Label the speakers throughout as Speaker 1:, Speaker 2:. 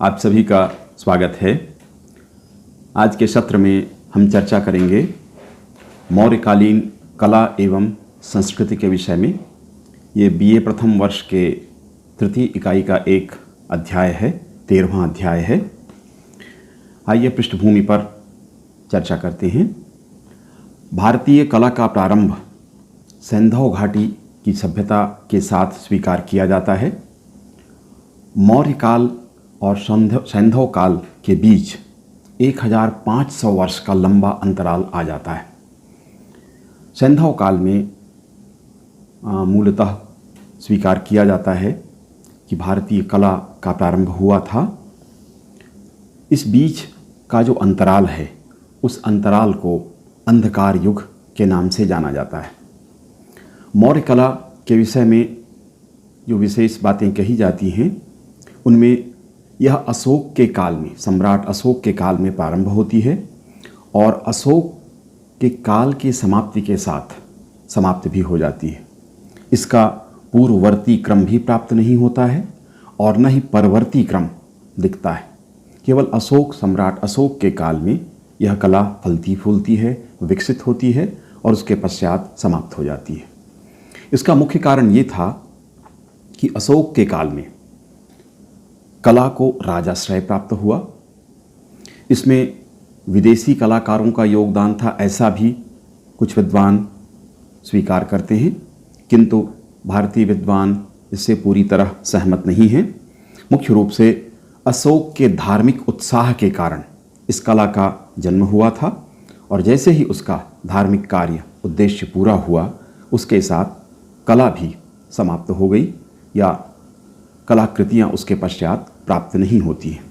Speaker 1: आप सभी का स्वागत है। आज के सत्र में हम चर्चा करेंगे मौर्यकालीन कला एवं संस्कृति के विषय में। ये बीए प्रथम वर्ष के तृतीय इकाई का एक अध्याय है, 13वां अध्याय है। आइए पृष्ठभूमि पर चर्चा करते हैं। भारतीय कला का प्रारंभ सैंधव घाटी की सभ्यता के साथ स्वीकार किया जाता है। मौर्य काल और सैंधव काल के बीच 1500 वर्ष का लंबा अंतराल आ जाता है। सैंधव काल में मूलतः स्वीकार किया जाता है कि भारतीय कला का प्रारंभ हुआ था। इस बीच का जो अंतराल है, उस अंतराल को अंधकार युग के नाम से जाना जाता है। मौर्य कला के विषय में जो विशेष बातें कही जाती हैं, उनमें यह अशोक के काल में, सम्राट अशोक के काल में प्रारंभ होती है और अशोक के काल की समाप्ति के साथ समाप्त भी हो जाती है। इसका पूर्ववर्ती क्रम भी प्राप्त नहीं होता है और न ही परवर्ती क्रम दिखता है। केवल सम्राट अशोक के काल में यह कला फलती फूलती है, विकसित होती है और उसके पश्चात समाप्त हो जाती है। इसका मुख्य कारण ये था कि अशोक के काल में कला को राजाश्रय प्राप्त हुआ। इसमें विदेशी कलाकारों का योगदान था, ऐसा भी कुछ विद्वान स्वीकार करते हैं, किंतु भारतीय विद्वान इससे पूरी तरह सहमत नहीं हैं। मुख्य रूप से अशोक के धार्मिक उत्साह के कारण इस कला का जन्म हुआ था और जैसे ही उसका धार्मिक कार्य उद्देश्य पूरा हुआ, उसके साथ कला भी समाप्त हो गई या कलाकृतियाँ उसके पश्चात प्राप्त नहीं होती हैं।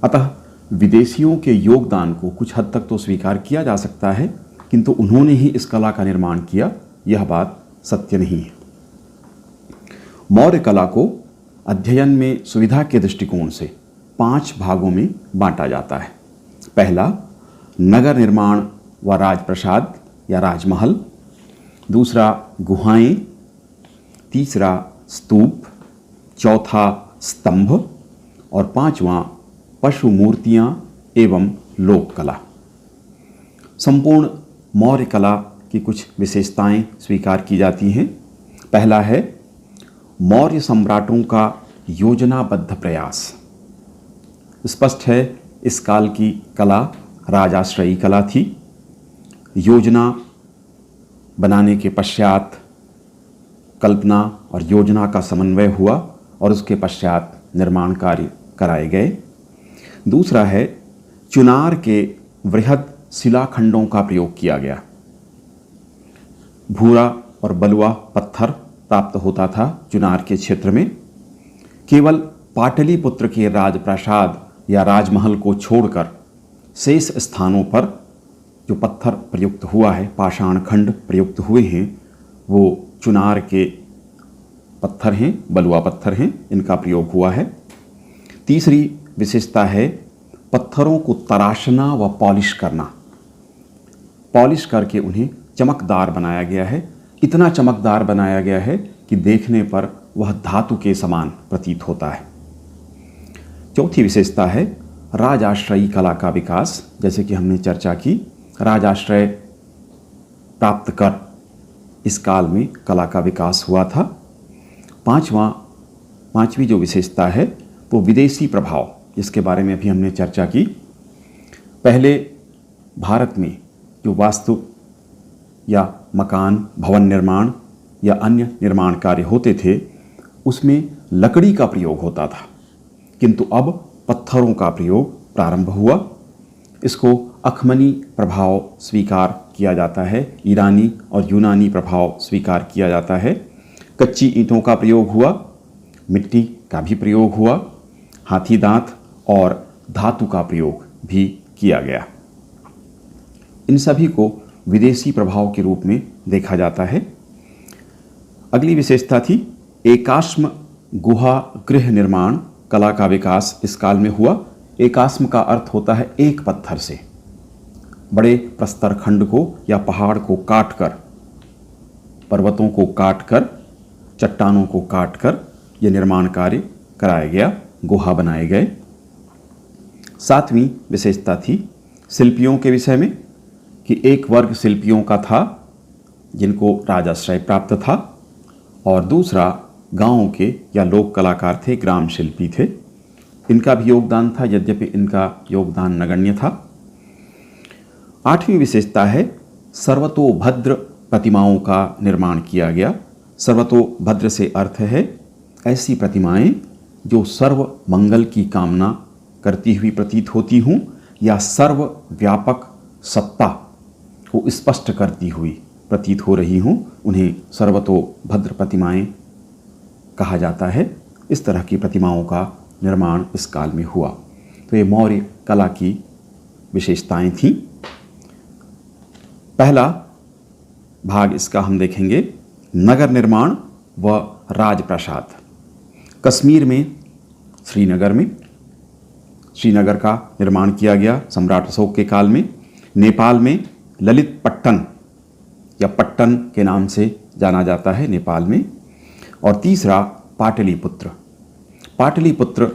Speaker 1: अतः विदेशियों के योगदान को कुछ हद तक तो स्वीकार किया जा सकता है, किंतु उन्होंने ही इस कला का निर्माण किया, यह बात सत्य नहीं है। मौर्य कला को अध्ययन में सुविधा के दृष्टिकोण से 5 भागों में बांटा जाता है। पहला, नगर निर्माण व राजप्रसाद या राजमहल। दूसरा, गुहाएं। तीसरा, स्तूप। चौथा, स्तंभ। और 5वां, पशु मूर्तियाँ एवं लोक कला। संपूर्ण मौर्य कला की कुछ विशेषताएं स्वीकार की जाती हैं। पहला है मौर्य सम्राटों का योजनाबद्ध प्रयास। स्पष्ट है इस काल की कला राजाश्रयी कला थी। योजना बनाने के पश्चात कल्पना और योजना का समन्वय हुआ और उसके पश्चात निर्माण कार्य कराए गए। दूसरा है चुनार के वृहद शिलाखंडों का प्रयोग किया गया। भूरा और बलुआ पत्थर प्राप्त होता था चुनार के क्षेत्र में। केवल पाटलिपुत्र के राजप्रासाद या राजमहल को छोड़कर शेष स्थानों पर जो पत्थर प्रयुक्त हुआ है, पाषाण खंड प्रयुक्त हुए हैं, वो चुनार के पत्थर हैं, बलुआ पत्थर हैं, इनका प्रयोग हुआ है। तीसरी विशेषता है पत्थरों को तराशना व पॉलिश करना। पॉलिश करके उन्हें चमकदार बनाया गया है। इतना चमकदार बनाया गया है कि देखने पर वह धातु के समान प्रतीत होता है। चौथी विशेषता है राजाश्रयी कला का विकास। जैसे कि हमने चर्चा की, राजाश्रय प्राप्त कर इस काल में कला का विकास हुआ था। पांचवी जो विशेषता है वो विदेशी प्रभाव, जिसके बारे में अभी हमने चर्चा की। पहले भारत में जो वास्तु या मकान, भवन निर्माण या अन्य निर्माण कार्य होते थे, उसमें लकड़ी का प्रयोग होता था, किंतु अब पत्थरों का प्रयोग प्रारंभ हुआ। इसको अखमनी प्रभाव स्वीकार किया जाता है, ईरानी और यूनानी प्रभाव स्वीकार किया जाता है। कच्ची ईंटों का प्रयोग हुआ, मिट्टी का भी प्रयोग हुआ, हाथी दांत और धातु का प्रयोग भी किया गया। इन सभी को विदेशी प्रभाव के रूप में देखा जाता है। अगली विशेषता थी एकाश्म गुहा गृह निर्माण कला का विकास इस काल में हुआ। एकाश्म का अर्थ होता है एक पत्थर से। बड़े प्रस्तर खंड को या पहाड़ को काटकर, पर्वतों को काटकर, चट्टानों को काटकर यह निर्माण कार्य कराया गया। गुहा बनाए गए। 7वीं विशेषता थी शिल्पियों के विषय में कि एक वर्ग शिल्पियों का था जिनको राजाश्रय प्राप्त था, और दूसरा गांवों के या लोक कलाकार थे, ग्राम शिल्पी थे। इनका भी योगदान था, यद्यपि इनका योगदान नगण्य था। 8वीं विशेषता है सर्वतोभद्र प्रतिमाओं का निर्माण किया गया। सर्वतोभद्र से अर्थ है ऐसी प्रतिमाएं जो सर्व मंगल की कामना करती हुई प्रतीत होती हूँ या सर्वव्यापक सत्ता को स्पष्ट करती हुई प्रतीत हो रही हूँ, उन्हें सर्वतोभद्र प्रतिमाएं कहा जाता है। इस तरह की प्रतिमाओं का निर्माण इस काल में हुआ। तो ये मौर्य कला की विशेषताएं थीं। पहला भाग इसका हम देखेंगे नगर निर्माण व राजप्रासाद। कश्मीर में श्रीनगर का निर्माण किया गया सम्राट अशोक के काल में। नेपाल में ललित पट्टन या पट्टन के नाम से जाना जाता है नेपाल में। और तीसरा पाटलिपुत्र। पाटलिपुत्र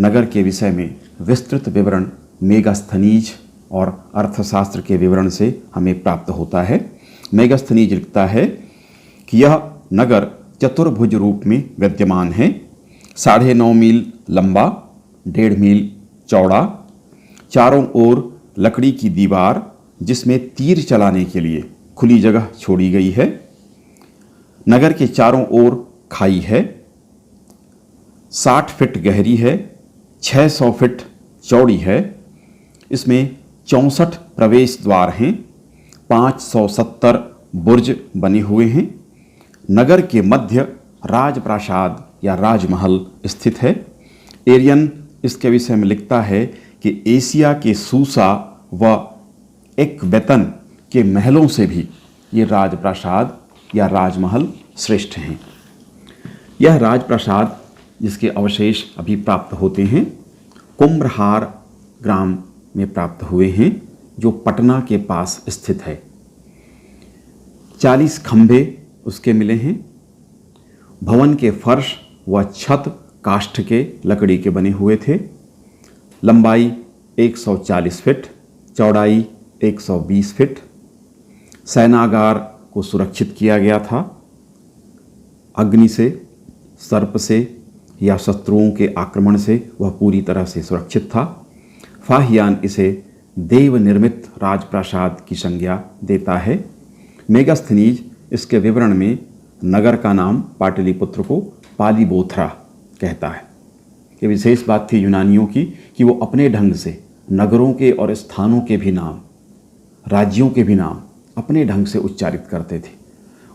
Speaker 1: नगर के विषय में विस्तृत विवरण मेगास्थनीज और अर्थशास्त्र के विवरण से हमें प्राप्त होता है। मेगास्थनीज लिखता है कि यह नगर चतुर्भुज रूप में विद्यमान है, 9.5 मील लंबा, 1.5 मील चौड़ा, चारों ओर लकड़ी की दीवार जिसमें तीर चलाने के लिए खुली जगह छोड़ी गई है। नगर के चारों ओर खाई है, 60 फीट गहरी है, 600 फीट चौड़ी है। इसमें 64 प्रवेश द्वार हैं, 570 बुर्ज बने हुए हैं। नगर के मध्य राजप्रासाद या राजमहल स्थित है। एरियन इसके विषय में लिखता है कि एशिया के सूसा व एक्बेतन के महलों से भी ये राजप्रासाद या राजमहल श्रेष्ठ हैं। यह राजप्रासाद जिसके अवशेष अभी प्राप्त होते हैं कुम्भहार ग्राम में प्राप्त हुए हैं, जो पटना के पास स्थित है। 40 खंभे उसके मिले हैं। भवन के फर्श व छत काष्ठ के लकड़ी के बने हुए थे। लंबाई 140 फीट, चौड़ाई 120 फीट। सैनागार को सुरक्षित किया गया था, अग्नि से, सर्प से या शत्रुओं के आक्रमण से वह पूरी तरह से सुरक्षित था। फाहियान इसे देव निर्मित राजप्रासाद की संज्ञा देता है। मेगास्थनीज इसके विवरण में नगर का नाम पाटलिपुत्र को पालीबोथरा कहता है। ये विशेष बात थी यूनानियों की कि वो अपने ढंग से नगरों के और स्थानों के भी नाम, राज्यों के भी नाम अपने ढंग से उच्चारित करते थे,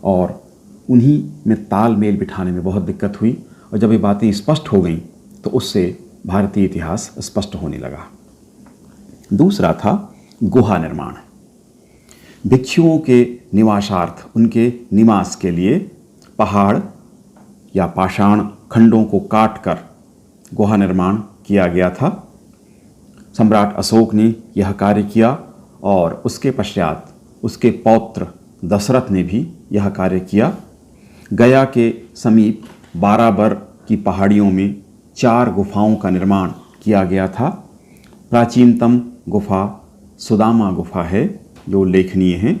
Speaker 1: और उन्हीं में तालमेल बिठाने में बहुत दिक्कत हुई। और जब ये बातें स्पष्ट हो गईं तो उससे भारतीय इतिहास स्पष्ट होने लगा। दूसरा था गुहा निर्माण। भिक्षुओं के निवासार्थ, उनके निवास के लिए पहाड़ या पाषाण खंडों को काटकर गुहा निर्माण किया गया था। सम्राट अशोक ने यह कार्य किया और उसके पश्चात उसके पौत्र दशरथ ने भी यह कार्य किया। गया के समीप बाराबर की पहाड़ियों में 4 गुफाओं का निर्माण किया गया था। प्राचीनतम गुफा सुदामा गुफा है जो उल्लेखनीय है।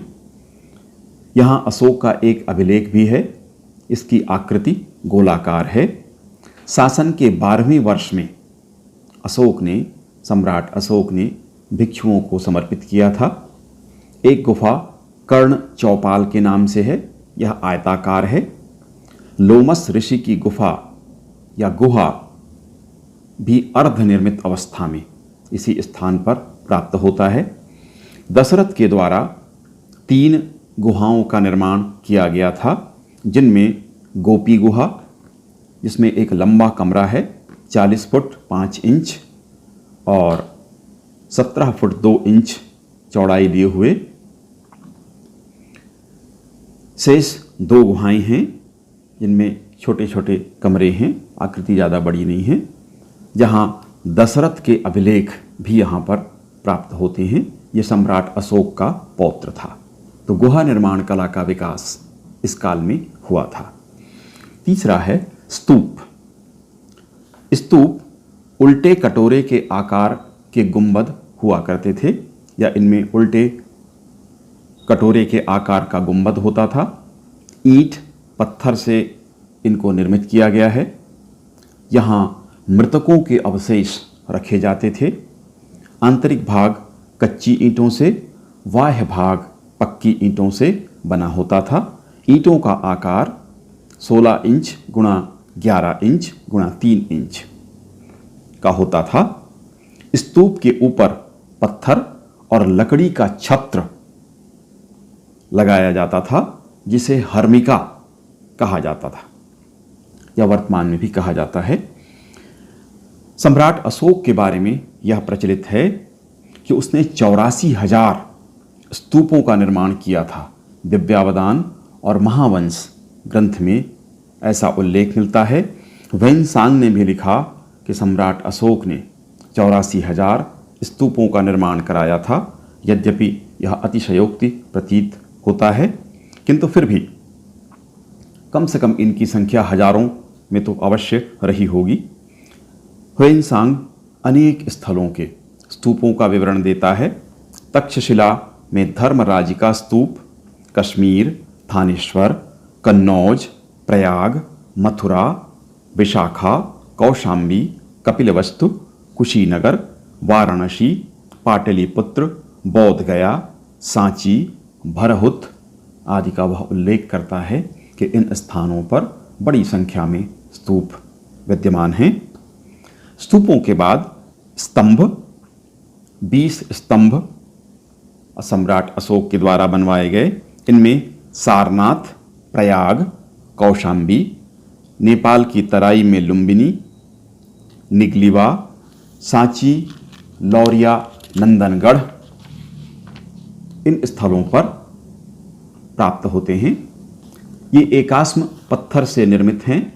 Speaker 1: यहाँ अशोक का एक अभिलेख भी है। इसकी आकृति गोलाकार है। शासन के 12वें वर्ष में सम्राट अशोक ने भिक्षुओं को समर्पित किया था। एक गुफा कर्ण चौपाल के नाम से है। यह आयताकार है। लोमस ऋषि की गुफा या गुहा भी अर्धनिर्मित अवस्था में इसी स्थान पर प्राप्त होता है। दशरथ के द्वारा 3 गुहाओं का निर्माण किया गया था, जिनमें गोपी गुहा, जिसमें एक लंबा कमरा है 40 फुट 5 इंच और 17 फुट 2 इंच चौड़ाई लिए हुए। शेष 2 गुहाएं हैं जिनमें छोटे छोटे कमरे हैं, आकृति ज़्यादा बड़ी नहीं है, जहां दशरथ के अभिलेख भी यहाँ पर प्राप्त होते हैं। ये सम्राट अशोक का पौत्र था। तो गुहा निर्माण कला का विकास इस काल में हुआ था। तीसरा है स्तूप। स्तूप उल्टे कटोरे के आकार के गुंबद हुआ करते थे, या इनमें उल्टे कटोरे के आकार का गुंबद होता था। ईंट पत्थर से इनको निर्मित किया गया है। यहाँ मृतकों के अवशेष रखे जाते थे। आंतरिक भाग कच्ची ईंटों से, बाह्य भाग पक्की ईंटों से बना होता था। ईंटों का आकार 16 इंच गुणा 11 इंच गुणा 3 इंच का होता था। स्तूप के ऊपर पत्थर और लकड़ी का छत्र लगाया जाता था, जिसे हर्मिका कहा जाता था, या वर्तमान में भी कहा जाता है। सम्राट अशोक के बारे में यह प्रचलित है कि उसने 84,000 स्तूपों का निर्माण किया था। दिव्यावदान और महावंश ग्रंथ में ऐसा उल्लेख मिलता है। वेनसांग ने भी लिखा कि सम्राट अशोक ने 84,000 स्तूपों का निर्माण कराया था। यद्यपि यह अतिशयोक्ति प्रतीत होता है, किंतु फिर भी कम से कम इनकी संख्या हजारों में तो अवश्य रही होगी। वेनसांग अनेक स्थलों के स्तूपों का विवरण देता है। तक्षशिला में धर्मराज का स्तूप, कश्मीर, थानेश्वर, कन्नौज, प्रयाग, मथुरा, विशाखा, कौशाम्बी, कपिलवस्तु, कुशीनगर, वाराणसी, पाटलिपुत्र, बोध गया, सांची, भरहुत आदि का वह उल्लेख करता है कि इन स्थानों पर बड़ी संख्या में स्तूप विद्यमान हैं। स्तूपों के बाद स्तंभ, 20 स्तंभ सम्राट अशोक के द्वारा बनवाए गए। इनमें सारनाथ, प्रयाग, कौशाम्बी, नेपाल की तराई में लुम्बिनी, निगलिवा, सांची, लौरिया, नंदनगढ़ इन स्थलों पर प्राप्त होते हैं। ये एकास्म पत्थर से निर्मित हैं।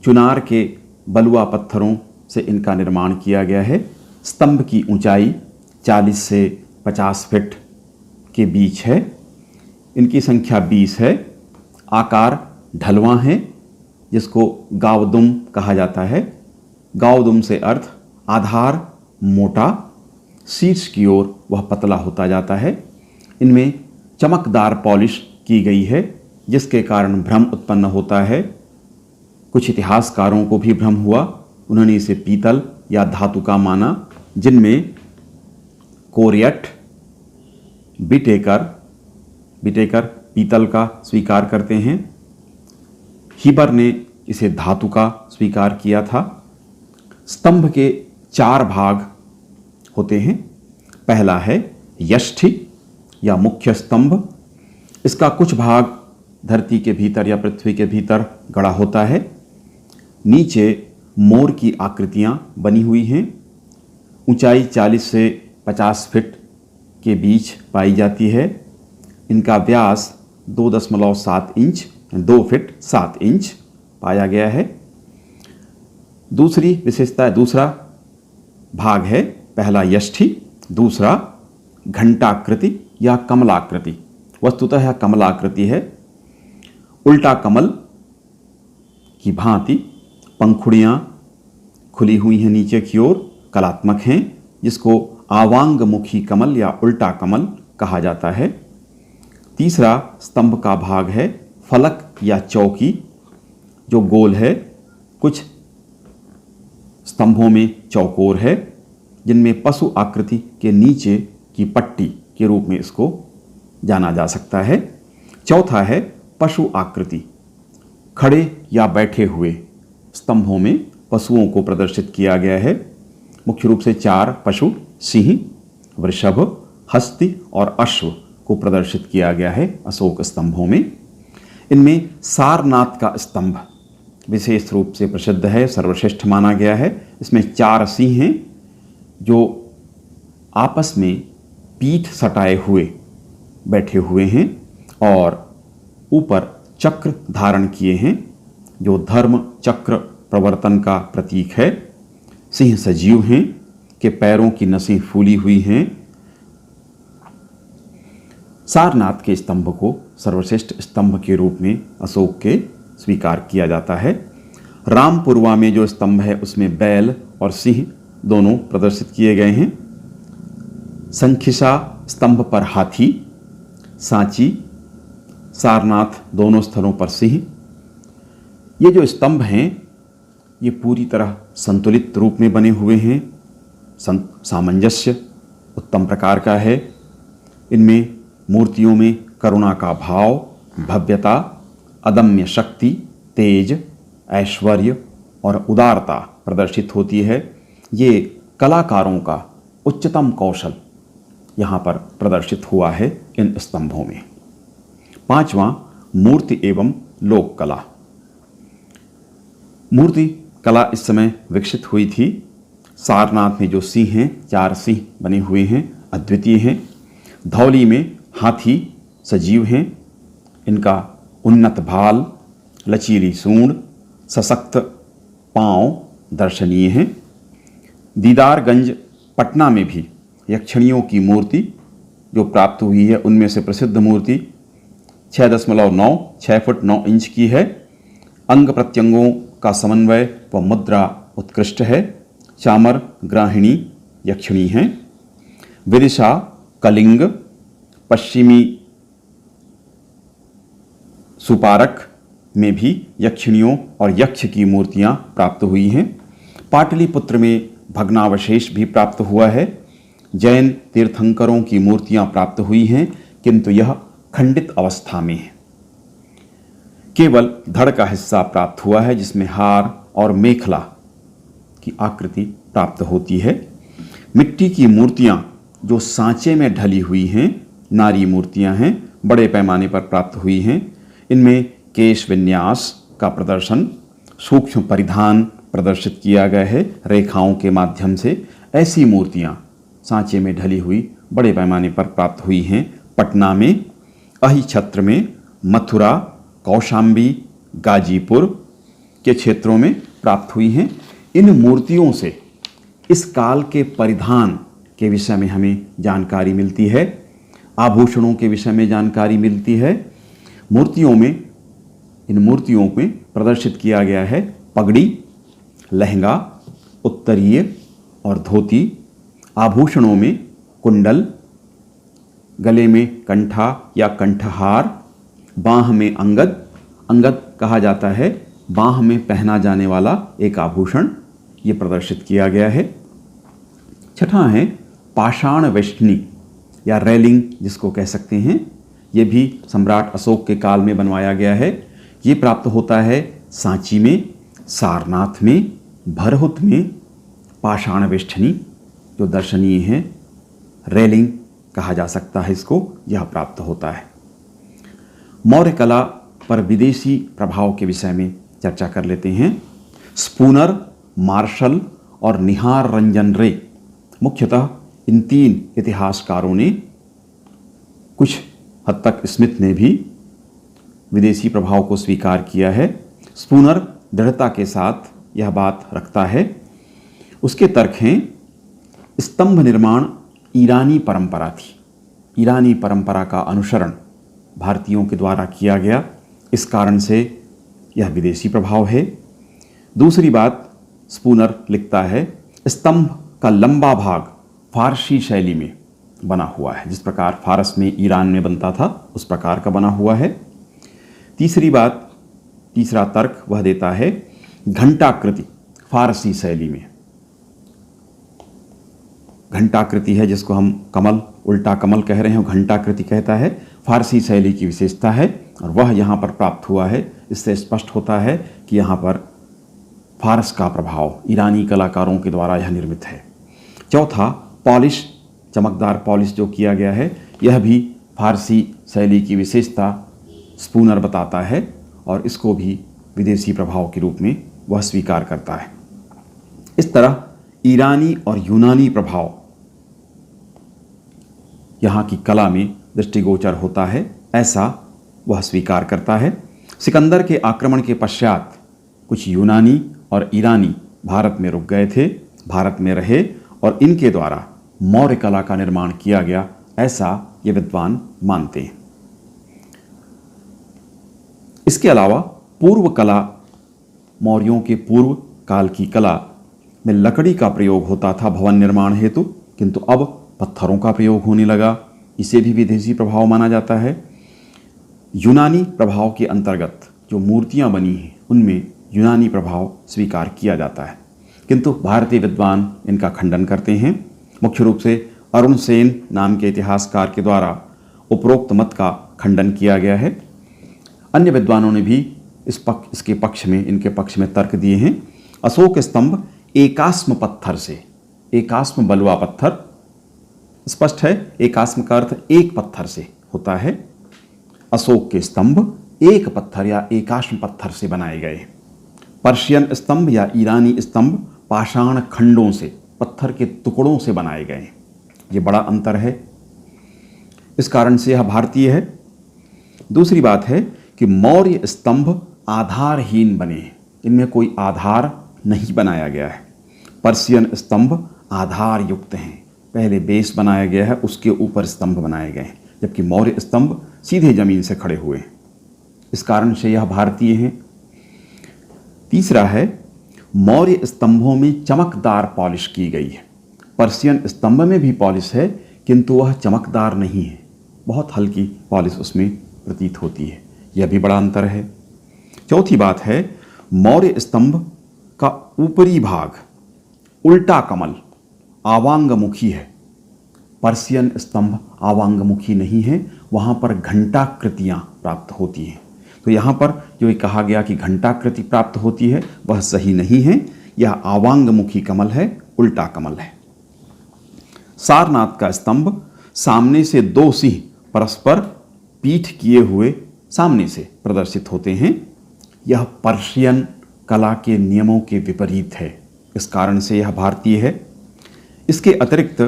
Speaker 1: चुनार के बलुआ पत्थरों से इनका निर्माण किया गया है। स्तंभ की ऊंचाई 40 से 50 फीट के बीच है। इनकी संख्या 20 है। आकार ढलवां है, जिसको गावदुम कहा जाता है। गावदुम से अर्थ आधार मोटा, शीर्ष की ओर वह पतला होता जाता है। इनमें चमकदार पॉलिश की गई है, जिसके कारण भ्रम उत्पन्न होता है। कुछ इतिहासकारों को भी भ्रम हुआ। उन्होंने इसे पीतल या धातु का माना, जिनमें कोरियट, बिटेकर पीतल का स्वीकार करते हैं। हीबर ने इसे धातु का स्वीकार किया था। स्तंभ के 4 भाग होते हैं। पहला है यष्ठि या मुख्य स्तंभ। इसका कुछ भाग धरती के भीतर या पृथ्वी के भीतर गड़ा होता है। नीचे मोर की आकृतियां बनी हुई हैं। ऊंचाई 40 से 50 फीट के बीच पाई जाती है। इनका व्यास 2.7 इंच 2 फीट 7 इंच पाया गया है। दूसरी विशेषता, दूसरा भाग है, पहला यष्ठि, दूसरा घंटाकृति या कमलाकृति। वस्तुतः यह कमलाकृति है। उल्टा कमल की भांति पंखुड़ियाँ खुली हुई हैं नीचे की ओर, कलात्मक हैं, जिसको आवांगमुखी कमल या उल्टा कमल कहा जाता है। तीसरा स्तंभ का भाग है फलक या चौकी, जो गोल है। कुछ स्तंभों में चौकोर है, जिनमें पशु आकृति के नीचे की पट्टी के रूप में इसको जाना जा सकता है। चौथा है पशु आकृति। खड़े या बैठे हुए स्तंभों में पशुओं को प्रदर्शित किया गया है। मुख्य रूप से 4 पशु, सिंह, वृषभ, हस्ती और अश्व को प्रदर्शित किया गया है अशोक स्तंभों में। इनमें सारनाथ का स्तंभ विशेष रूप से प्रसिद्ध है, सर्वश्रेष्ठ माना गया है। इसमें 4 सिंह हैं, जो आपस में पीठ सटाए हुए बैठे हुए हैं और ऊपर चक्र धारण किए हैं, जो धर्म चक्र प्रवर्तन का प्रतीक है। सिंह सजीव हैं, के पैरों की नसें फूली हुई हैं। सारनाथ के स्तंभ को सर्वश्रेष्ठ स्तंभ के रूप में अशोक के स्वीकार किया जाता है। रामपुरवा में जो स्तंभ है उसमें बैल और सिंह दोनों प्रदर्शित किए गए हैं। संखिसा स्तंभ पर हाथी, सांची, सारनाथ दोनों स्थलों पर सिंह। ये जो स्तंभ हैं ये पूरी तरह संतुलित रूप में बने हुए हैं, सामंजस्य उत्तम प्रकार का है। इनमें मूर्तियों में करुणा का भाव, भव्यता, अदम्य शक्ति, तेज, ऐश्वर्य और उदारता प्रदर्शित होती है। ये कलाकारों का उच्चतम कौशल यहाँ पर प्रदर्शित हुआ है इन स्तंभों में। पांचवां, मूर्ति एवं लोक कला। मूर्ति कला इस समय विकसित हुई थी। सारनाथ में जो सिंह हैं, 4 सिंह बने हुए हैं, अद्वितीय हैं। धौली में हाथी सजीव हैं, इनका उन्नत भाल, लचीली सूंड, सशक्त पांव दर्शनीय हैं। दीदारगंज पटना में भी यक्षिणियों की मूर्ति जो प्राप्त हुई है उनमें से प्रसिद्ध मूर्ति 6 फुट 9 इंच की है। अंग प्रत्यंगों का समन्वय व मुद्रा उत्कृष्ट है। चामर ग्राहिणी यक्षिणी हैं। विदिशा, कलिंग, पश्चिमी सुपारक में भी यक्षिणियों और यक्ष की मूर्तियां प्राप्त हुई हैं। पाटलिपुत्र में भग्नावशेष भी प्राप्त हुआ है। जैन तीर्थंकरों की मूर्तियां प्राप्त हुई हैं, किंतु यह खंडित अवस्था में है। केवल धड़ का हिस्सा प्राप्त हुआ है जिसमें हार और मेखला की आकृति प्राप्त होती है। मिट्टी की मूर्तियां जो सांचे में ढली हुई हैं, नारी मूर्तियां हैं, बड़े पैमाने पर प्राप्त हुई हैं। इनमें केश विन्यास का प्रदर्शन, सूक्ष्म परिधान प्रदर्शित किया गया है रेखाओं के माध्यम से। ऐसी मूर्तियां सांचे में ढली हुई बड़े पैमाने पर प्राप्त हुई हैं। पटना में, अहिछत्र में, मथुरा, कौशाम्बी, गाजीपुर के क्षेत्रों में प्राप्त हुई हैं। इन मूर्तियों से इस काल के परिधान के विषय में हमें जानकारी मिलती है, आभूषणों के विषय में जानकारी मिलती है। इन मूर्तियों में प्रदर्शित किया गया है पगड़ी, लहंगा, उत्तरीय और धोती। आभूषणों में कुंडल, गले में कंठा या कंठहार, बाँह में अंगद। अंगद कहा जाता है बाँह में पहना जाने वाला एक आभूषण, ये प्रदर्शित किया गया है। छठा है पाषाण वेष्टनी या रेलिंग जिसको कह सकते हैं। ये भी सम्राट अशोक के काल में बनवाया गया है। ये प्राप्त होता है सांची में, सारनाथ में, भरहुत में। पाषाण वेष्टनी जो दर्शनीय है, रेलिंग कहा जा सकता है इसको, यह प्राप्त होता है। मौर्य कला पर विदेशी प्रभाव के विषय में चर्चा कर लेते हैं। स्पूनर, मार्शल और निहार रंजन रे, मुख्यतः इन 3 इतिहासकारों ने, कुछ हद तक स्मिथ ने भी विदेशी प्रभाव को स्वीकार किया है। स्पूनर दृढ़ता के साथ यह बात रखता है। उसके तर्क हैं स्तंभ निर्माण ईरानी परंपरा थी। ईरानी परंपरा का अनुसरण भारतीयों के द्वारा किया गया, इस कारण से यह विदेशी प्रभाव है। दूसरी बात, स्पूनर लिखता है स्तंभ का लंबा भाग फारसी शैली में बना हुआ है, जिस प्रकार फारस में, ईरान में बनता था उस प्रकार का बना हुआ है। तीसरा तर्क वह देता है घंटाकृति फारसी शैली में। घंटाकृति है जिसको हम कमल, उल्टा कमल कह रहे हैं, घंटाकृति कहता है, फारसी शैली की विशेषता है और वह यहाँ पर प्राप्त हुआ है। इससे स्पष्ट होता है कि यहाँ पर फारस का प्रभाव ईरानी कलाकारों के द्वारा यह निर्मित है। चौथा, पॉलिश, चमकदार पॉलिश जो किया गया है, यह भी फारसी शैली की विशेषता स्पूनर बताता है और इसको भी विदेशी प्रभाव के रूप में वह स्वीकार करता है। इस तरह ईरानी और यूनानी प्रभाव यहाँ की कला में दृष्टिगोचर होता है, ऐसा वह स्वीकार करता है। सिकंदर के आक्रमण के पश्चात कुछ यूनानी और ईरानी भारत में रुक गए थे, भारत में रहे और इनके द्वारा मौर्य कला का निर्माण किया गया, ऐसा ये विद्वान मानते हैं। इसके अलावा पूर्व कला मौर्यों के पूर्व काल की कला में लकड़ी का प्रयोग होता था भवन निर्माण हेतु, किंतु अब पत्थरों का प्रयोग होने लगा। इसे भी विदेशी प्रभाव माना जाता है। यूनानी प्रभाव के अंतर्गत जो मूर्तियां बनी हैं उनमें यूनानी प्रभाव स्वीकार किया जाता है, किंतु भारतीय विद्वान इनका खंडन करते हैं। मुख्य रूप से अरुण सेन नाम के इतिहासकार के द्वारा उपरोक्त मत का खंडन किया गया है। अन्य विद्वानों ने भी इनके पक्ष में तर्क दिए हैं। अशोक स्तंभ एकास्म पत्थर से, एकास्म बलुआ पत्थर, स्पष्ट है एकास्म का अर्थ एक पत्थर से होता है। अशोक के स्तंभ एक पत्थर या एकास्म पत्थर से बनाए गए। पर्शियन स्तंभ या ईरानी स्तंभ पाषाण खंडों से, पत्थर के टुकड़ों से बनाए गए। ये बड़ा अंतर है, इस कारण से यह भारतीय है। दूसरी बात है कि मौर्य स्तंभ आधारहीन बने, इनमें कोई आधार नहीं बनाया गया है। पर्शियन स्तंभ आधार युक्त हैं, पहले बेस बनाया गया है, उसके ऊपर स्तंभ बनाए गए हैं, जबकि मौर्य स्तंभ सीधे जमीन से खड़े हुए हैं। इस कारण से यह भारतीय हैं। तीसरा है मौर्य स्तंभों में चमकदार पॉलिश की गई है। पर्शियन स्तंभ में भी पॉलिश है, किंतु वह चमकदार नहीं है, बहुत हल्की पॉलिश उसमें प्रतीत होती है। यह भी बड़ा अंतर है। चौथी बात है मौर्य स्तंभ का ऊपरी भाग उल्टा कमल आवांगमुखी है। पर्शियन स्तंभ आवांगमुखी नहीं है, वहाँ पर घंटाकृतियाँ प्राप्त होती हैं। तो यहाँ पर जो ये कहा गया कि घंटाकृति प्राप्त होती है वह सही नहीं है, यह आवांगमुखी कमल है, उल्टा कमल है। सारनाथ का स्तंभ सामने से दो सिंह परस्पर पीठ किए हुए सामने से प्रदर्शित होते हैं। यह पर्शियन कला के नियमों के विपरीत है, इस कारण से यह भारतीय है। इसके अतिरिक्त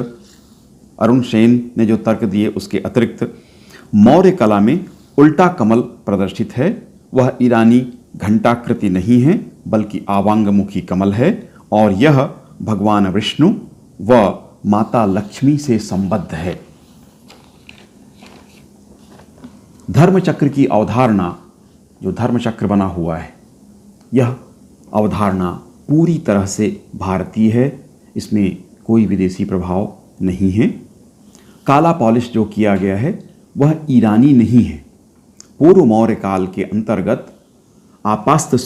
Speaker 1: अरुण सेन ने जो तर्क दिए उसके अतिरिक्त मौर्य कला में उल्टा कमल प्रदर्शित है, वह ईरानी घंटाकृति नहीं है बल्कि आवांगमुखी कमल है, और यह भगवान विष्णु व माता लक्ष्मी से संबद्ध है। धर्मचक्र की अवधारणा, जो धर्मचक्र बना हुआ है, यह अवधारणा पूरी तरह से भारतीय है, इसमें कोई विदेशी प्रभाव नहीं है। काला पॉलिश जो किया गया है वह ईरानी नहीं है। पूर्व मौर्य काल के अंतर्गत आपास्तब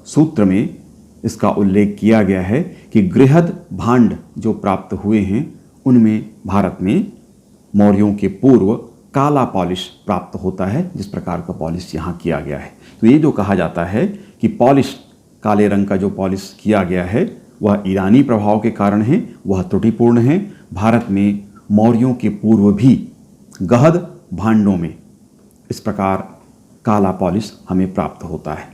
Speaker 1: सूत्र में इसका उल्लेख किया गया है कि गृहद भांड जो प्राप्त हुए हैं उनमें भारत में मौर्यों के पूर्व काला पॉलिश प्राप्त होता है, जिस प्रकार का पॉलिश यहाँ किया गया है। तो ये जो कहा जाता है कि पॉलिश, काले रंग का जो पॉलिश किया गया है वह ईरानी प्रभाव के कारण है, वह त्रुटिपूर्ण है। भारत में मौर्यों के पूर्व भी गहद भांडों में इस प्रकार काला पॉलिश हमें प्राप्त होता है।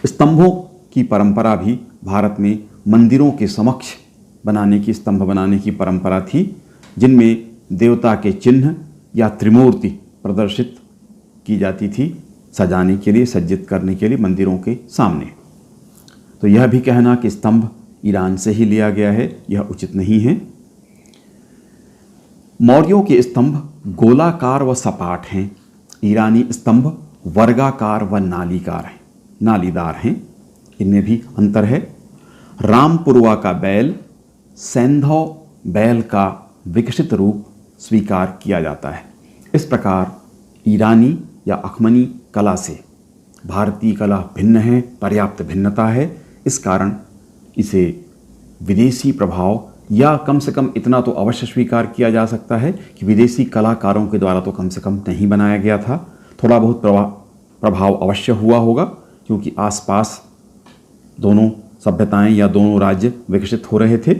Speaker 1: स्तंभों की परंपरा भी भारत में मंदिरों के समक्ष स्तंभ बनाने की परंपरा थी, जिनमें देवता के चिन्ह या त्रिमूर्ति प्रदर्शित की जाती थी सजाने के लिए, सज्जित करने के लिए मंदिरों के सामने। तो यह भी कहना कि स्तंभ ईरान से ही लिया गया है, यह उचित नहीं है। मौर्यों के स्तंभ गोलाकार व सपाट हैं, ईरानी स्तंभ वर्गाकार व नालीदार हैं। इनमें भी अंतर है। रामपुरवा का बैल सैंधव बैल का विकसित रूप स्वीकार किया जाता है। इस प्रकार ईरानी या अखमनी कला से भारतीय कला भिन्न है, पर्याप्त भिन्नता है। इस कारण इसे विदेशी प्रभाव, या कम से कम इतना तो अवश्य स्वीकार किया जा सकता है कि विदेशी कलाकारों के द्वारा तो कम से कम नहीं बनाया गया था। थोड़ा बहुत प्रभाव अवश्य हुआ होगा, क्योंकि आसपास दोनों सभ्यताएं या दोनों राज्य विकसित हो रहे थे।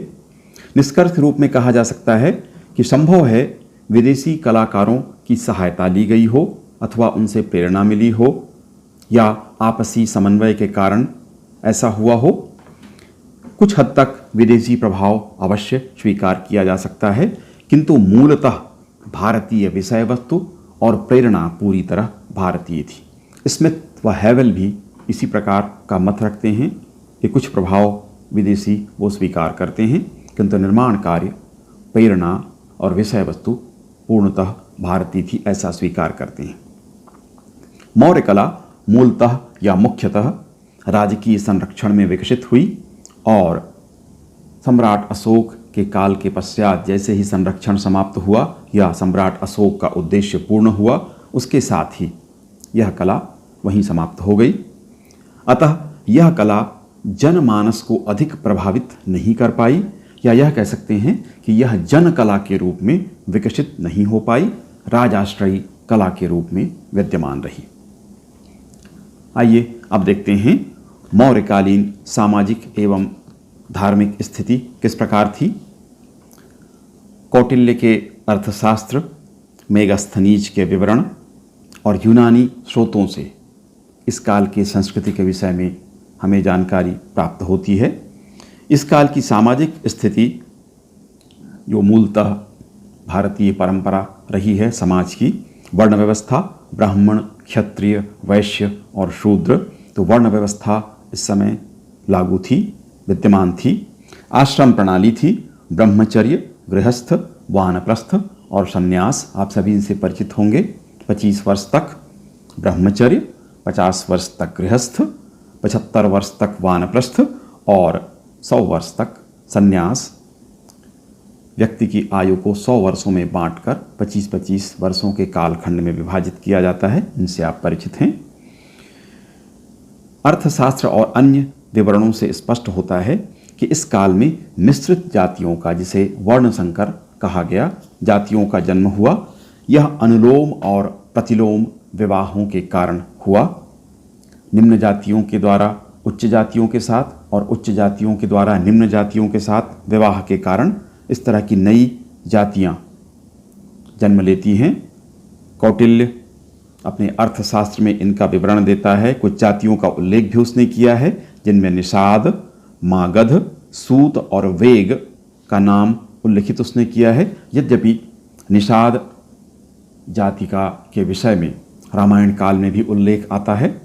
Speaker 1: निष्कर्ष रूप में कहा जा सकता है कि संभव है विदेशी कलाकारों की सहायता ली गई हो, अथवा उनसे प्रेरणा मिली हो, या आपसी समन्वय के कारण ऐसा हुआ हो। कुछ हद तक विदेशी प्रभाव अवश्य स्वीकार किया जा सकता है, किंतु मूलतः भारतीय विषय वस्तु और प्रेरणा पूरी तरह भारतीय थी। स्मिथ व हैवेल भी इसी प्रकार का मत रखते हैं कि कुछ प्रभाव विदेशी वो स्वीकार करते हैं, किंतु निर्माण कार्य, प्रेरणा और विषय वस्तु पूर्णतः भारतीय थी, ऐसा स्वीकार करते हैं। मौर्य कला मूलतः या मुख्यतः राजकीय संरक्षण में विकसित हुई और सम्राट अशोक के काल के पश्चात जैसे ही संरक्षण समाप्त हुआ या सम्राट अशोक का उद्देश्य पूर्ण हुआ, उसके साथ ही यह कला वहीं समाप्त हो गई। अतः यह कला जनमानस को अधिक प्रभावित नहीं कर पाई, या यह कह सकते हैं कि यह जन कला के रूप में विकसित नहीं हो पाई, राजाश्रयी कला के रूप में विद्यमान रही। आइए अब देखते हैं मौर्यकालीन सामाजिक एवं धार्मिक स्थिति किस प्रकार थी। कौटिल्य के अर्थशास्त्र, मेगास्थनीज के विवरण और यूनानी स्रोतों से इस काल की संस्कृति के विषय में हमें जानकारी प्राप्त होती है। इस काल की सामाजिक स्थिति जो मूलतः भारतीय परंपरा रही है समाज की, वर्ण व्यवस्था, ब्राह्मण, क्षत्रिय, वैश्य और शूद्र, तो वर्ण व्यवस्था इस समय लागू थी, विद्यमान थी। आश्रम प्रणाली थी, ब्रह्मचर्य, गृहस्थ, वानप्रस्थ और संन्यास, आप सभी इनसे परिचित होंगे। 25 वर्ष तक ब्रह्मचर्य, 50 वर्ष तक गृहस्थ, 75 वर्ष तक वानप्रस्थ और 100 वर्ष तक संन्यास। व्यक्ति की आयु को 100 वर्षों में बांटकर 25-25 वर्षों के कालखंड में विभाजित किया जाता है, इनसे आप परिचित हैं। अर्थशास्त्र और अन्य विवरणों से स्पष्ट होता है कि इस काल में मिश्रित जातियों का, जिसे वर्ण संकर कहा गया, जातियों का जन्म हुआ। यह अनुलोम और प्रतिलोम विवाहों के कारण हुआ। निम्न जातियों के द्वारा उच्च जातियों के साथ और उच्च जातियों के द्वारा निम्न जातियों के साथ विवाह के कारण इस तरह की नई जातियां जन्म लेती हैं। कौटिल्य अपने अर्थशास्त्र में इनका विवरण देता है। कुछ जातियों का उल्लेख भी उसने किया है, जिनमें निषाद, मागध, सूत और वेग का नाम उल्लिखित उसने किया है। यद्यपि निषाद जाति का के विषय में रामायण काल में भी उल्लेख आता है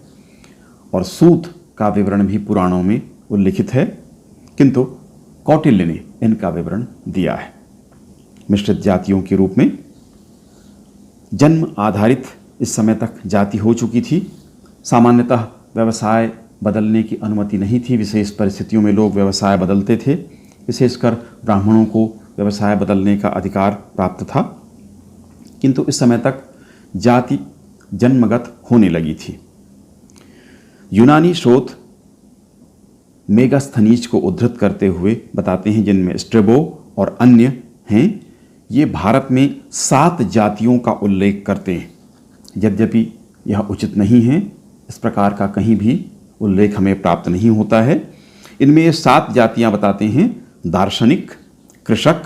Speaker 1: और सूत का विवरण भी पुराणों में उल्लिखित है, किंतु कौटिल्य ने इनका विवरण दिया है। मिश्रित जातियों के रूप में जन्म आधारित इस समय तक जाति हो चुकी थी। सामान्यतः व्यवसाय बदलने की अनुमति नहीं थी, विशेष परिस्थितियों में लोग व्यवसाय बदलते थे। विशेषकर ब्राह्मणों को व्यवसाय बदलने का अधिकार प्राप्त था, किंतु इस समय तक जाति जन्मगत होने लगी थी। यूनानी स्रोत मेगास्थनीज को उद्धृत करते हुए बताते हैं, जिनमें स्ट्रेबो और अन्य हैं, ये भारत में 7 जातियों का उल्लेख करते हैं। यद्यपि यह उचित नहीं है, इस प्रकार का कहीं भी उल्लेख हमें प्राप्त नहीं होता है। इनमें ये 7 जातियां बताते हैं: दार्शनिक, कृषक,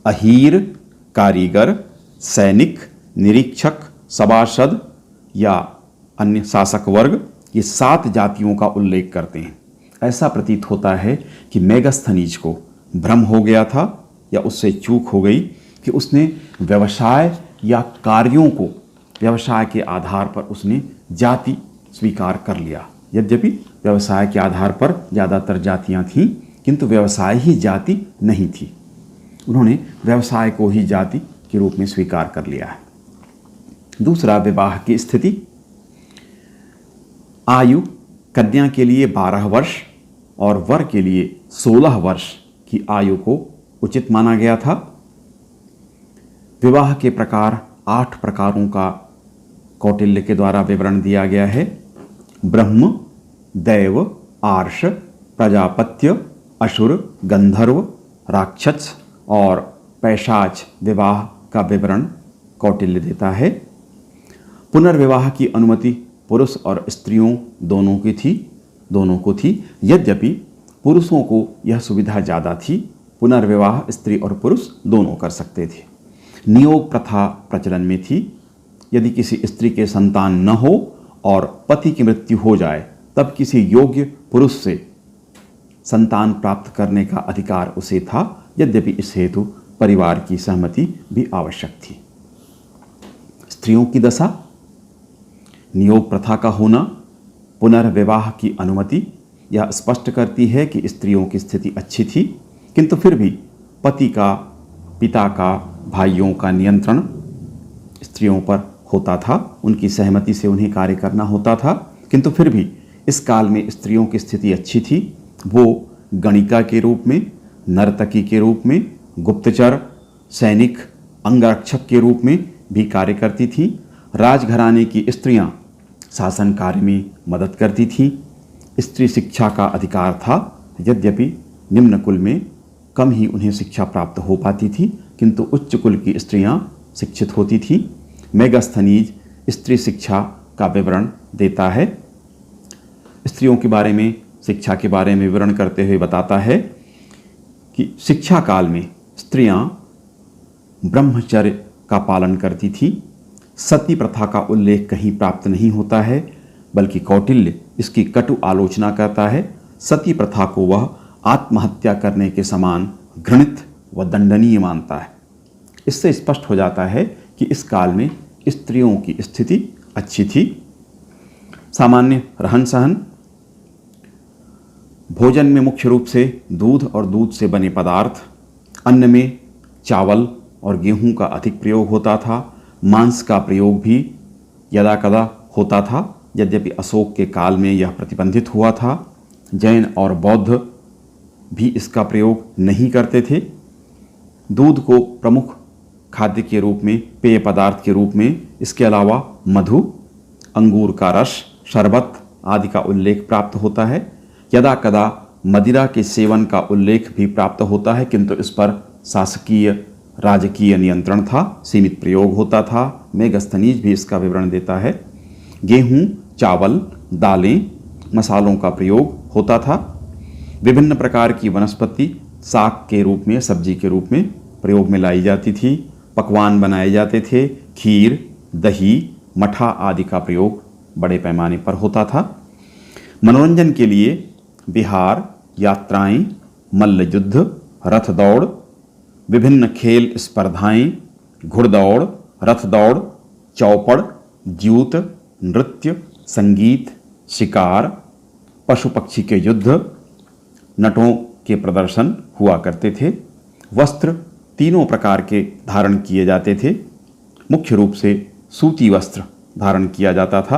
Speaker 1: अहीर, कारीगर, सैनिक, निरीक्षक, सभासद या अन्य शासक वर्ग। ये 7 जातियों का उल्लेख करते हैं। ऐसा प्रतीत होता है कि मेगास्थनीज को भ्रम हो गया था या उससे चूक हो गई कि उसने व्यवसाय या कार्यों को व्यवसाय के आधार पर उसने जाति स्वीकार कर लिया। यद्यपि व्यवसाय के आधार पर ज़्यादातर जातियां थीं, किंतु व्यवसाय ही जाति नहीं थी। उन्होंने व्यवसाय को ही जाति के रूप में स्वीकार कर लिया है। दूसरा, विवाह की स्थिति। आयु कन्या के लिए 12 वर्ष और वर के लिए 16 वर्ष की आयु को उचित माना गया था। विवाह के प्रकार 8 प्रकारों का कौटिल्य के द्वारा विवरण दिया गया है: ब्रह्म, दैव, आर्ष, प्रजापत्य, असुर, गंधर्व, राक्षस और पैशाच विवाह का विवरण कौटिल्य देता है। पुनर्विवाह की अनुमति पुरुष और स्त्रियों दोनों को थी। यद्यपि पुरुषों को यह सुविधा ज़्यादा थी, पुनर्विवाह स्त्री और पुरुष दोनों कर सकते थे। नियोग प्रथा प्रचलन में थी। यदि किसी स्त्री के संतान न हो और पति की मृत्यु हो जाए, तब किसी योग्य पुरुष से संतान प्राप्त करने का अधिकार उसे था। यद्यपि इस हेतु परिवार की सहमति भी आवश्यक थी। स्त्रियों की दशा। नियोग प्रथा का होना, पुनर्विवाह की अनुमति, यह स्पष्ट करती है कि स्त्रियों की स्थिति अच्छी थी, किंतु फिर भी पति का, पिता का, भाइयों का नियंत्रण स्त्रियों पर होता था। उनकी सहमति से उन्हें कार्य करना होता था, किंतु फिर भी इस काल में स्त्रियों की स्थिति अच्छी थी। वो गणिका के रूप में, नर्तकी के रूप में, गुप्तचर, सैनिक, अंगरक्षक के रूप में भी कार्य करती थी। राजघराने की स्त्रियां शासन कार्य में मदद करती थीं। स्त्री शिक्षा का अधिकार था, यद्यपि निम्न कुल में कम ही उन्हें शिक्षा प्राप्त हो पाती थी, किंतु उच्च कुल की स्त्रियां शिक्षित होती थीं। मेगास्थनीज स्त्री शिक्षा का विवरण देता है। स्त्रियों के बारे में, शिक्षा के बारे में विवरण करते हुए बताता है कि शिक्षा काल में स्त्रियां ब्रह्मचर्य का पालन करती थी। सती प्रथा का उल्लेख कहीं प्राप्त नहीं होता है, बल्कि कौटिल्य इसकी कटु आलोचना करता है। सती प्रथा को वह आत्महत्या करने के समान घृणित व दंडनीय मानता है। इससे स्पष्ट हो जाता है कि इस काल में स्त्रियों की स्थिति अच्छी थी। सामान्य रहन सहन, भोजन में मुख्य रूप से दूध और दूध से बने पदार्थ, अन्न में चावल और गेहूं का अधिक प्रयोग होता था। मांस का प्रयोग भी यदा कदा होता था, यद्यपि अशोक के काल में यह प्रतिबंधित हुआ था। जैन और बौद्ध भी इसका प्रयोग नहीं करते थे। दूध को प्रमुख खाद्य के रूप में, पेय पदार्थ के रूप में, इसके अलावा मधु, अंगूर का रस, शरबत आदि का उल्लेख प्राप्त होता है। यदा कदा मदिरा के सेवन का उल्लेख भी प्राप्त होता है, किंतु इस पर शासकीय राजकीय नियंत्रण था, सीमित प्रयोग होता था। मेगास्थनीज भी इसका विवरण देता है। गेहूं, चावल, दालें, मसालों का प्रयोग होता था। विभिन्न प्रकार की वनस्पति साग के रूप में, सब्जी के रूप में प्रयोग में लाई जाती थी। पकवान बनाए जाते थे। खीर, दही, मठा आदि का प्रयोग बड़े पैमाने पर होता था। मनोरंजन के लिए विहार, यात्राएं, मल्ल युद्ध, रथ दौड़, विभिन्न खेल स्पर्धाएं, घुड़दौड़, रथ दौड़, चौपड़, ज्यूत, नृत्य, संगीत, शिकार, पशु पक्षी के युद्ध, नटों के प्रदर्शन हुआ करते थे। वस्त्र तीनों प्रकार के धारण किए जाते थे। मुख्य रूप से सूती वस्त्र धारण किया जाता था।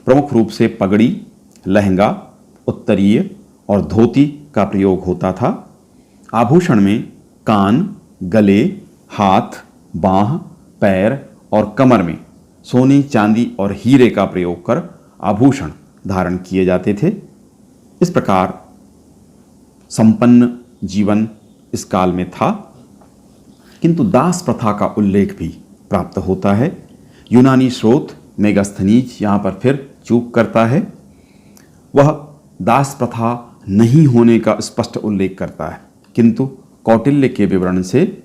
Speaker 1: प्रमुख रूप से पगड़ी, लहंगा, उत्तरीय और धोती का प्रयोग होता था। आभूषण में कान, गले, हाथ, बाँह, पैर और कमर में सोने, चांदी और हीरे का प्रयोग कर आभूषण धारण किए जाते थे। इस प्रकार संपन्न जीवन इस काल में था। किंतु दास प्रथा का उल्लेख भी प्राप्त होता है। यूनानी स्रोत मेगास्थनीज यहाँ पर फिर चूक करता है। वह दास प्रथा नहीं होने का स्पष्ट उल्लेख करता है, किंतु कौटिल्य के विवरण से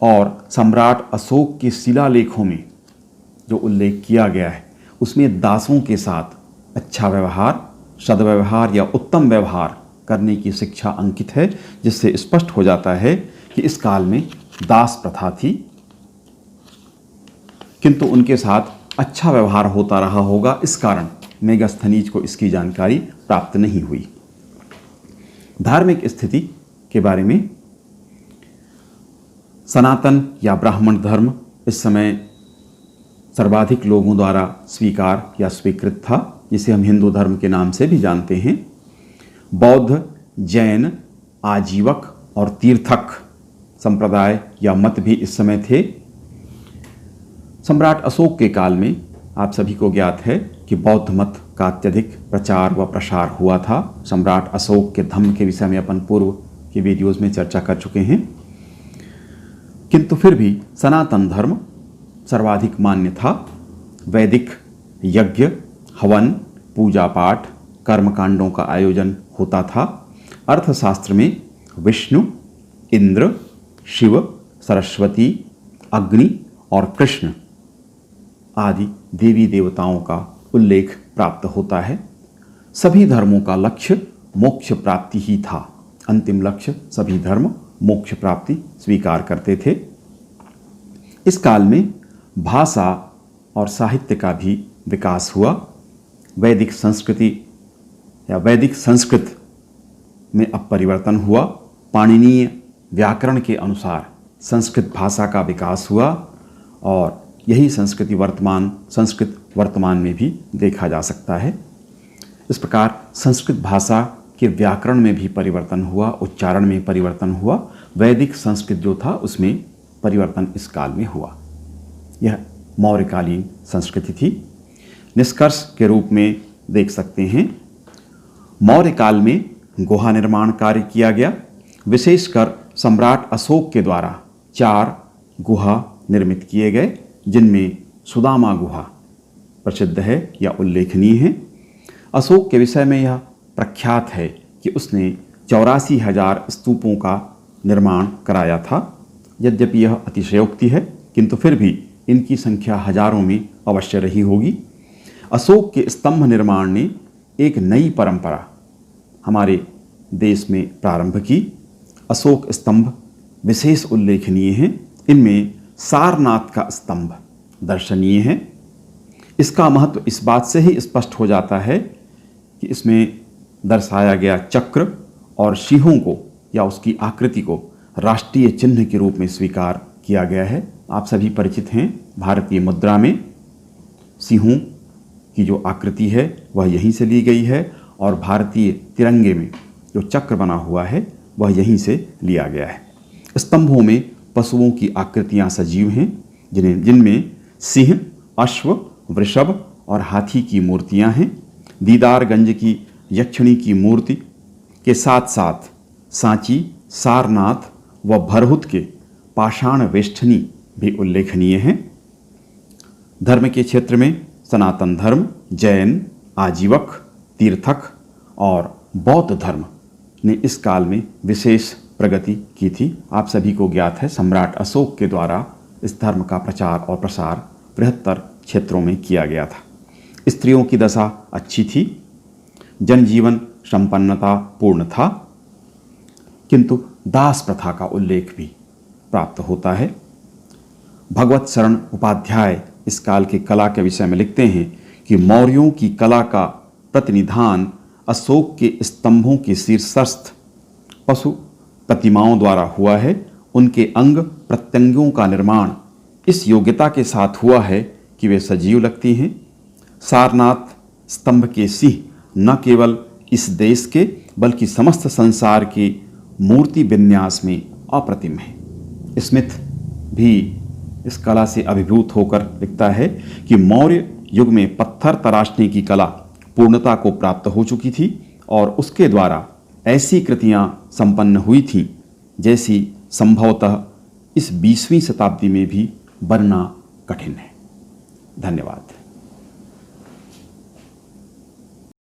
Speaker 1: और सम्राट अशोक के शिलालेखों में जो उल्लेख किया गया है, उसमें दासों के साथ अच्छा व्यवहार, सद्व्यवहार या उत्तम व्यवहार करने की शिक्षा अंकित है, जिससे स्पष्ट हो जाता है कि इस काल में दास प्रथा थी, किंतु उनके साथ अच्छा व्यवहार होता रहा होगा। इस कारण मेगास्थनीज को इसकी जानकारी प्राप्त नहीं हुई। धार्मिक स्थिति के बारे में, सनातन या ब्राह्मण धर्म इस समय सर्वाधिक लोगों द्वारा स्वीकार या स्वीकृत था, जिसे हम हिंदू धर्म के नाम से भी जानते हैं। बौद्ध, जैन, आजीवक और तीर्थक संप्रदाय या मत भी इस समय थे। सम्राट अशोक के काल में आप सभी को ज्ञात है कि बौद्ध मत का अत्यधिक प्रचार व प्रसार हुआ था। सम्राट अशोक के धम्म के विषय में अपन पूर्व के वीडियोज़ में चर्चा कर चुके हैं। किंतु फिर भी सनातन धर्म सर्वाधिक मान्य था। वैदिक यज्ञ, हवन, पूजा पाठ, कर्मकांडों का आयोजन होता था। अर्थशास्त्र में विष्णु, इंद्र, शिव, सरस्वती, अग्नि और कृष्ण आदि देवी देवताओं का उल्लेख प्राप्त होता है। सभी धर्मों का लक्ष्य मोक्ष प्राप्ति ही था। अंतिम लक्ष्य सभी धर्म मोक्ष प्राप्ति स्वीकार करते थे। इस काल में भाषा और साहित्य का भी विकास हुआ। वैदिक संस्कृति या वैदिक संस्कृत में अब परिवर्तन हुआ। पाणिनीय व्याकरण के अनुसार संस्कृत भाषा का विकास हुआ और यही संस्कृत वर्तमान में भी देखा जा सकता है। इस प्रकार संस्कृत भाषा के व्याकरण में भी परिवर्तन हुआ, उच्चारण में परिवर्तन हुआ। वैदिक संस्कृत जो था उसमें परिवर्तन इस काल में हुआ। यह मौर्यकालीन संस्कृति थी। निष्कर्ष के रूप में देख सकते हैं, मौर्य काल में गुहा निर्माण कार्य किया गया। विशेषकर सम्राट अशोक के द्वारा 4 गुहा निर्मित किए गए, जिनमें सुदामा गुहा प्रसिद्ध है या उल्लेखनीय है। अशोक के विषय में यह प्रख्यात है कि उसने 84,000 स्तूपों का निर्माण कराया था। यद्यपि यह अतिशयोक्ति है, किंतु फिर भी इनकी संख्या हजारों में अवश्य रही होगी। अशोक के स्तंभ निर्माण ने एक नई परंपरा हमारे देश में प्रारंभ की। अशोक स्तंभ विशेष उल्लेखनीय हैं। इनमें सारनाथ का स्तंभ दर्शनीय है। इसका महत्व इस बात से ही स्पष्ट हो जाता है कि इसमें दर्शाया गया चक्र और सिंहों को या उसकी आकृति को राष्ट्रीय चिन्ह के रूप में स्वीकार किया गया है। आप सभी परिचित हैं, भारतीय मुद्रा में सिंहों की जो आकृति है वह यहीं से ली गई है, और भारतीय तिरंगे में जो चक्र बना हुआ है वह यहीं से लिया गया है। स्तंभों में पशुओं की आकृतियां सजीव हैं, जिनमें सिंह, अश्व, वृषभ और हाथी की मूर्तियां हैं। दीदारगंज की यक्षिणी की मूर्ति के साथ साथ सांची, सारनाथ व भरहुत के पाषाण वेष्टनी भी उल्लेखनीय हैं। धर्म के क्षेत्र में सनातन धर्म, जैन, आजीवक, तीर्थक और बौद्ध धर्म ने इस काल में विशेष प्रगति की थी। आप सभी को ज्ञात है, सम्राट अशोक के द्वारा इस धर्म का प्रचार और प्रसार बृहत्तर क्षेत्रों में किया गया था। स्त्रियों की दशा अच्छी थी, जनजीवन संपन्नता पूर्ण था, किंतु दास प्रथा का उल्लेख भी प्राप्त होता है। भगवत शरण उपाध्याय इस काल के कला के विषय में लिखते हैं कि मौर्यों की कला का प्रतिनिधान अशोक के स्तंभों के शीर्षस्थ पशु प्रतिमाओं द्वारा हुआ है। उनके अंग प्रत्यंगों का निर्माण इस योग्यता के साथ हुआ है कि वे सजीव लगती हैं। सारनाथ स्तंभ के सिंह न केवल इस देश के बल्कि समस्त संसार के मूर्ति विन्यास में अप्रतिम है। स्मिथ भी इस कला से अभिभूत होकर लिखता है कि मौर्य युग में पत्थर तराशने की कला पूर्णता को प्राप्त हो चुकी थी और उसके द्वारा ऐसी कृतियां संपन्न हुई थीं जैसी संभवतः इस 20वीं शताब्दी में भी बनना कठिन है। धन्यवाद।